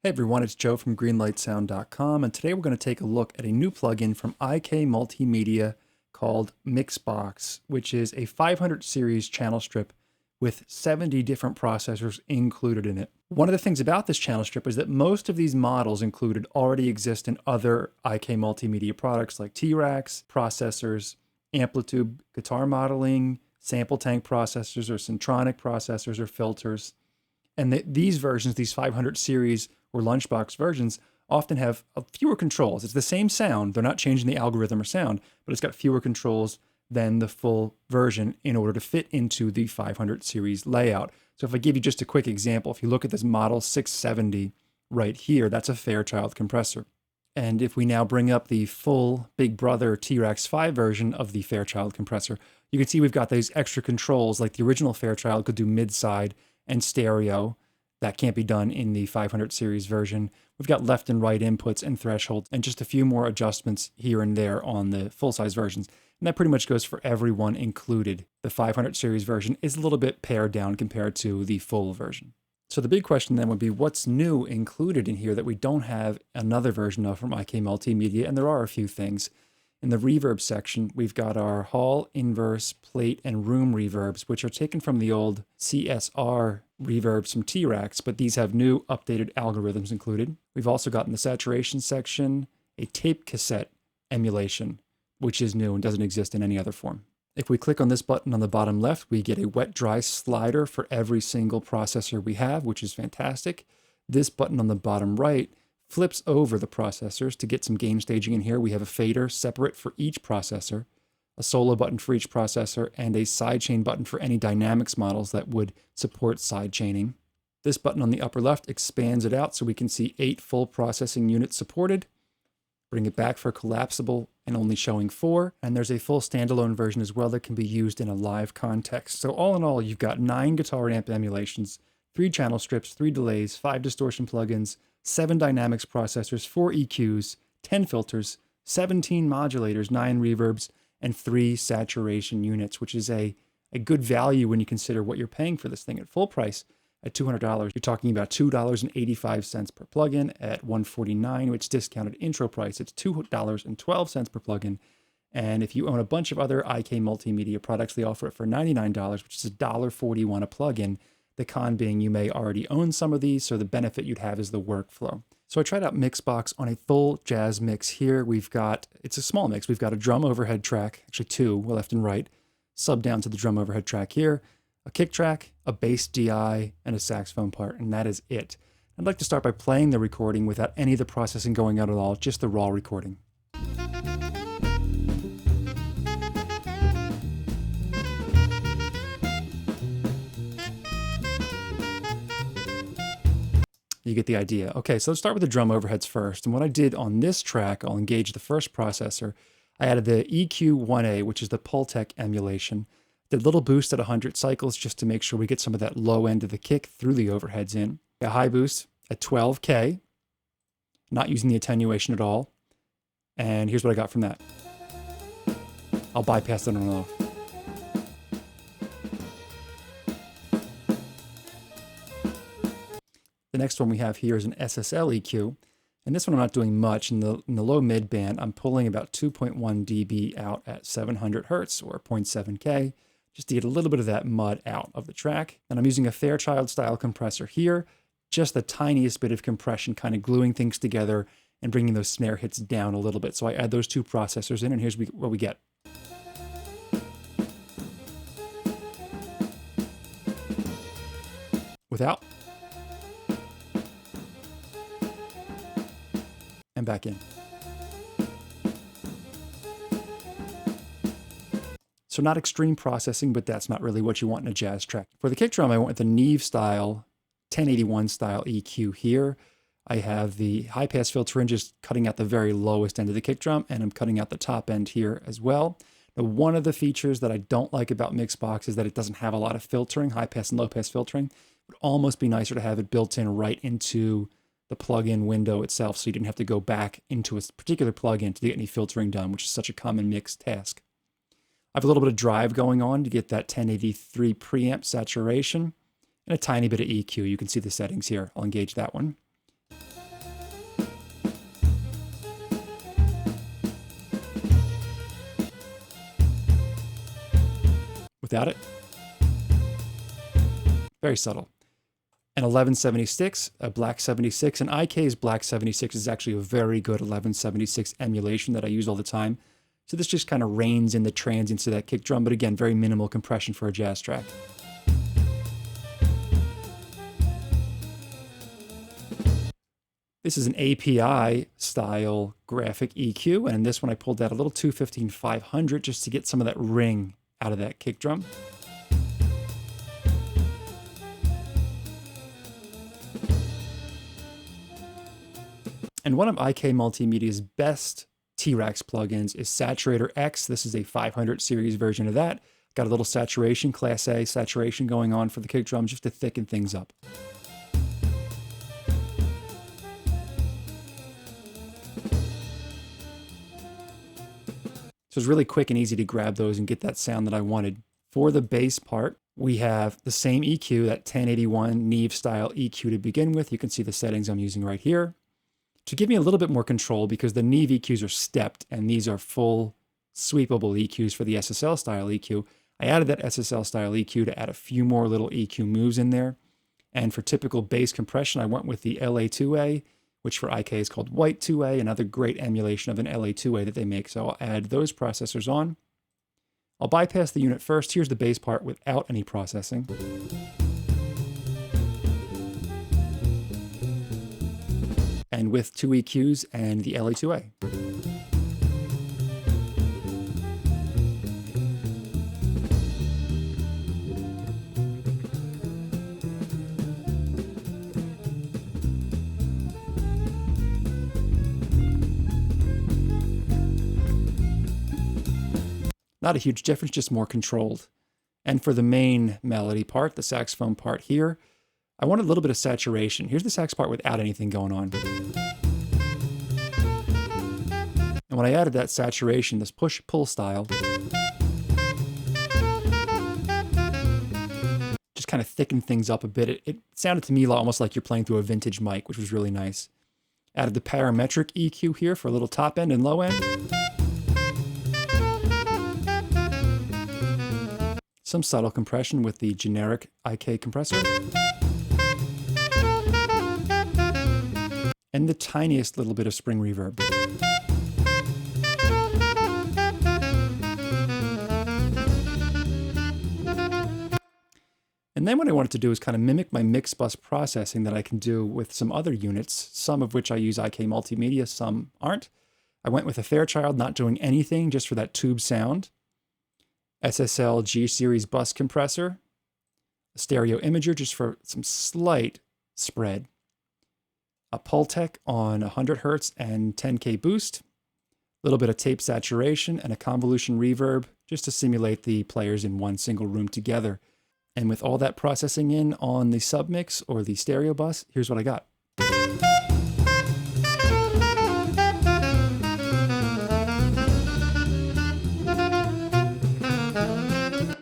Hey everyone, it's Joe from greenlightsound.com, and today we're going to take a look at a new plugin from IK Multimedia called MixBox, which is a 500 series channel strip with 70 different processors included in it. One of the things about this channel strip is that most of these models included already exist in other IK Multimedia products like T-Racks, processors, Amplitude, guitar modeling, sample tank processors, or Syntronic processors, or filters. And these versions, these 500 series or Lunchbox versions, often have fewer controls. It's the same sound. They're not changing the algorithm or sound, but it's got fewer controls than the full version in order to fit into the 500 series layout. So if I give you just a quick example, if you look at this model 670 right here, that's a Fairchild compressor. And if we now bring up the full Big Brother T-Rex 5 version of the Fairchild compressor, you can see we've got these extra controls like the original Fairchild could do mid-side and stereo. That can't be done in the 500 series version. We've got left and right inputs and thresholds and just a few more adjustments here and there on the full-size versions. And that pretty much goes for everyone included. The 500 series version is a little bit pared down compared to the full version. So the big question then would be, what's new included in here that we don't have another version of from IK Multimedia? And there are a few things. In the reverb section, we've got our hall, inverse, plate, and room reverbs, which are taken from the old CSR reverbs from T-Racks, but these have new updated algorithms included. We've also got in the saturation section a tape cassette emulation, which is new and doesn't exist in any other form. If we click on this button on the bottom left, we get a wet-dry slider for every single processor we have, which is fantastic. This button on the bottom right flips over the processors to get some gain staging in here. We have a fader separate for each processor, a solo button for each processor, and a sidechain button for any dynamics models that would support sidechaining. This button on the upper left expands it out so we can see 8 full processing units supported. Bring it back for collapsible and only showing 4. And there's a full standalone version as well that can be used in a live context. So all in all, you've got 9 guitar amp emulations, 3 channel strips, 3 delays, 5 distortion plugins, 7 dynamics processors, 4 EQs, 10 filters, 17 modulators, 9 reverbs, and 3 saturation units, which is a good value when you consider what you're paying for this thing. At full price, at $200, you're talking about $2.85 per plugin. At $149, which discounted intro price, it's $2.12 per plugin. And if you own a bunch of other IK Multimedia products, they offer it for $99, which is $1.41 a plugin. The con being you may already own some of these, so the benefit you'd have is the workflow. So I tried out MixBox on a full jazz mix here. It's a small mix. We've got a drum overhead track, actually 2, left and right, sub down to the drum overhead track here, a kick track, a bass DI, and a saxophone part, and that is it. I'd like to start by playing the recording without any of the processing going out at all, just the raw recording. You get the idea. Okay, so let's start with the drum overheads first. And what I did on this track, I'll engage the first processor. I added the EQ1A, which is the Pultec emulation. Did a little boost at 100 cycles just to make sure we get some of that low end of the kick through the overheads in. A high boost at 12K, not using the attenuation at all. And here's what I got from that. I'll bypass it on and off. The next one we have here is an SSL EQ, and this one I'm not doing much. In the low mid band, I'm pulling about 2.1 dB out at 700 hertz or 0.7K, just to get a little bit of that mud out of the track. And I'm using a Fairchild style compressor here, just the tiniest bit of compression, kind of gluing things together and bringing those snare hits down a little bit. So I add those 2 processors in, and here's what we get. Without. And back in. So not extreme processing, but that's not really what you want in a jazz track. For the kick drum, I went with the Neve style, 1081 style EQ here. I have the high pass filter in, just cutting out the very lowest end of the kick drum, and I'm cutting out the top end here as well. Now, one of the features that I don't like about MixBox is that it doesn't have a lot of filtering, high pass and low pass filtering. It would almost be nicer to have it built in right into the plugin window itself, so you didn't have to go back into a particular plugin to get any filtering done, which is such a common mix task. I have a little bit of drive going on to get that 1083 preamp saturation and a tiny bit of EQ. You can see the settings here. I'll engage that one. without it. Very subtle. An 1176, a Black 76, and IK's Black 76 is actually a very good 1176 emulation that I use all the time. So this just kind of reins in the transients of that kick drum, but again, very minimal compression for a jazz track. This is an API style graphic EQ, and in this one I pulled out a little 215-500 just to get some of that ring out of that kick drum. And one of IK Multimedia's best T-Rax plugins is Saturator X. This is a 500 series version of that. Got a little saturation, Class A saturation going on for the kick drum just to thicken things up. So it's really quick and easy to grab those and get that sound that I wanted. For the bass part, we have the same EQ, that 1081 Neve style EQ to begin with. You can see the settings I'm using right here. To give me a little bit more control, because the Neve EQs are stepped and these are full sweepable EQs for the SSL style EQ, I added that SSL style EQ to add a few more little EQ moves in there. And for typical bass compression, I went with the LA2A, which for IK is called White 2A, another great emulation of an LA2A that they make. So I'll add those processors on. I'll bypass the unit first. Here's the bass part without any processing. And with 2 EQs and the LA2A. Not a huge difference, just more controlled. And for the main melody part, the saxophone part here, I wanted a little bit of saturation. Here's the sax part without anything going on. And when I added that saturation, this push-pull style, just kind of thickened things up a bit. It sounded to me almost like you're playing through a vintage mic, which was really nice. Added the parametric EQ here for a little top end and low end. Some subtle compression with the generic IK compressor. And the tiniest little bit of spring reverb. And then what I wanted to do is kind of mimic my MixBox processing that I can do with some other units, some of which I use IK Multimedia, some aren't. I went with a Fairchild, not doing anything, just for that tube sound. SSL G-Series bus compressor. A stereo imager just for some slight spread. A Pultec on 100 Hertz and 10K boost. A little bit of tape saturation and a convolution reverb just to simulate the players in one single room together. And with all that processing in on the submix or the stereo bus, here's what I got.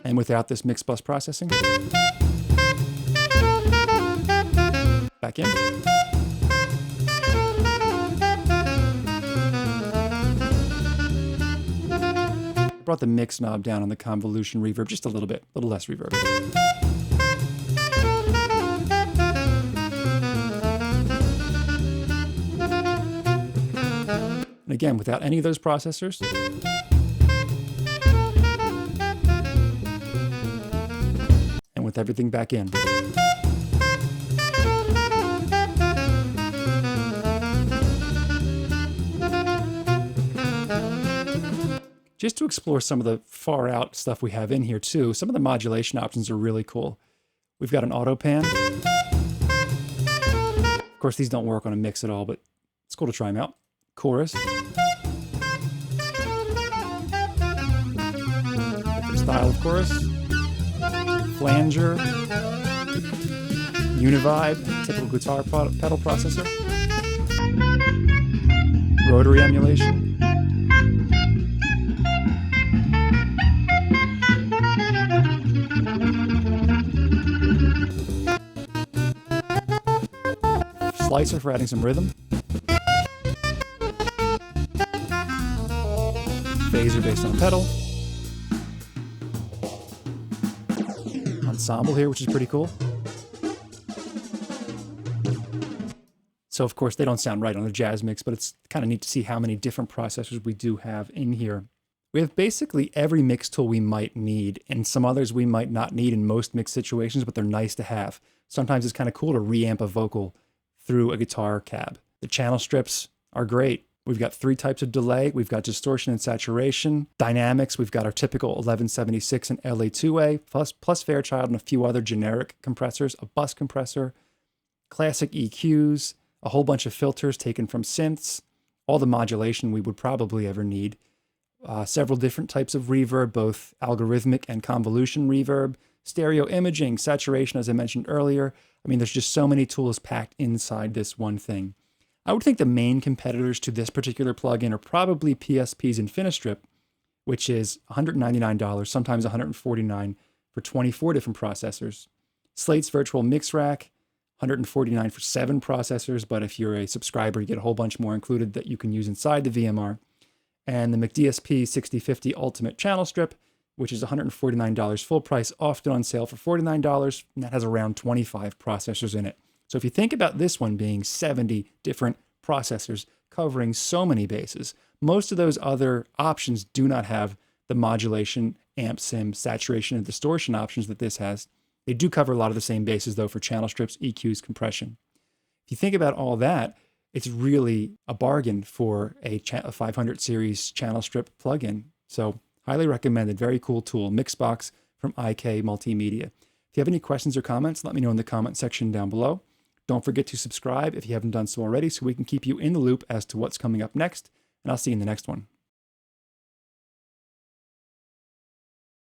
And without this MixBox processing, back in. Brought the mix knob down on the convolution reverb just a little bit, a little less reverb. And again, without any of those processors. And with everything back in. Just to explore some of the far out stuff we have in here too, some of the modulation options are really cool. We've got an auto pan. Of course, these don't work on a mix at all, but it's cool to try them out. Chorus. Different style of chorus. Flanger. Univibe, typical guitar pedal processor. Rotary emulation. Slicer for adding some rhythm. Phaser based on a pedal. ensemble here, which is pretty cool. So of course they don't sound right on a jazz mix, but it's kind of neat to see how many different processors we do have in here. We have basically every mix tool we might need, and some others we might not need in most mix situations, but they're nice to have. Sometimes it's kind of cool to reamp a vocal through a guitar cab. The channel strips are great. We've got 3 types of delay. We've got distortion and saturation. Dynamics, we've got our typical 1176 and LA2A, plus Fairchild and a few other generic compressors, a bus compressor, classic EQs, a whole bunch of filters taken from synths, all the modulation we would probably ever need, several different types of reverb, both algorithmic and convolution reverb, stereo imaging, saturation, as I mentioned earlier. I mean, there's just so many tools packed inside this one thing. I would think the main competitors to this particular plugin are probably PSP's Infinistrip, which is $199, sometimes $149 for 24 different processors. Slate's Virtual Mix Rack, $149 for 7 processors, but if you're a subscriber, you get a whole bunch more included that you can use inside the VMR. And the McDSP 6050 Ultimate Channel Strip, which is $149 full price, often on sale for $49, and that has around 25 processors in it. So if you think about this one being 70 different processors covering so many bases, most of those other options do not have the modulation, amp sim, saturation, and distortion options that this has. They do cover a lot of the same bases, though, for channel strips, EQs, compression. If you think about all that, it's really a bargain for a 500 series channel strip plugin. So highly recommended. Very cool tool. MixBox from IK Multimedia. If you have any questions or comments, let me know in the comment section down below. Don't forget to subscribe if you haven't done so already so we can keep you in the loop as to what's coming up next. And I'll see you in the next one.